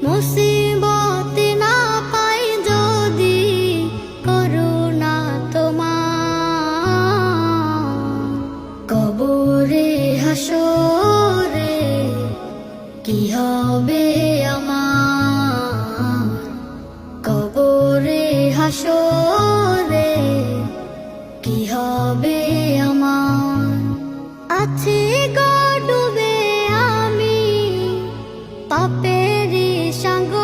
মুসিবত না পাই যদি করুণা তোমার। কবরে হাসরে কি হবে আমার, কবরে হাসরে কি হবে আমার। আছি গো ডুবে আমি পাপেরই সাগরে,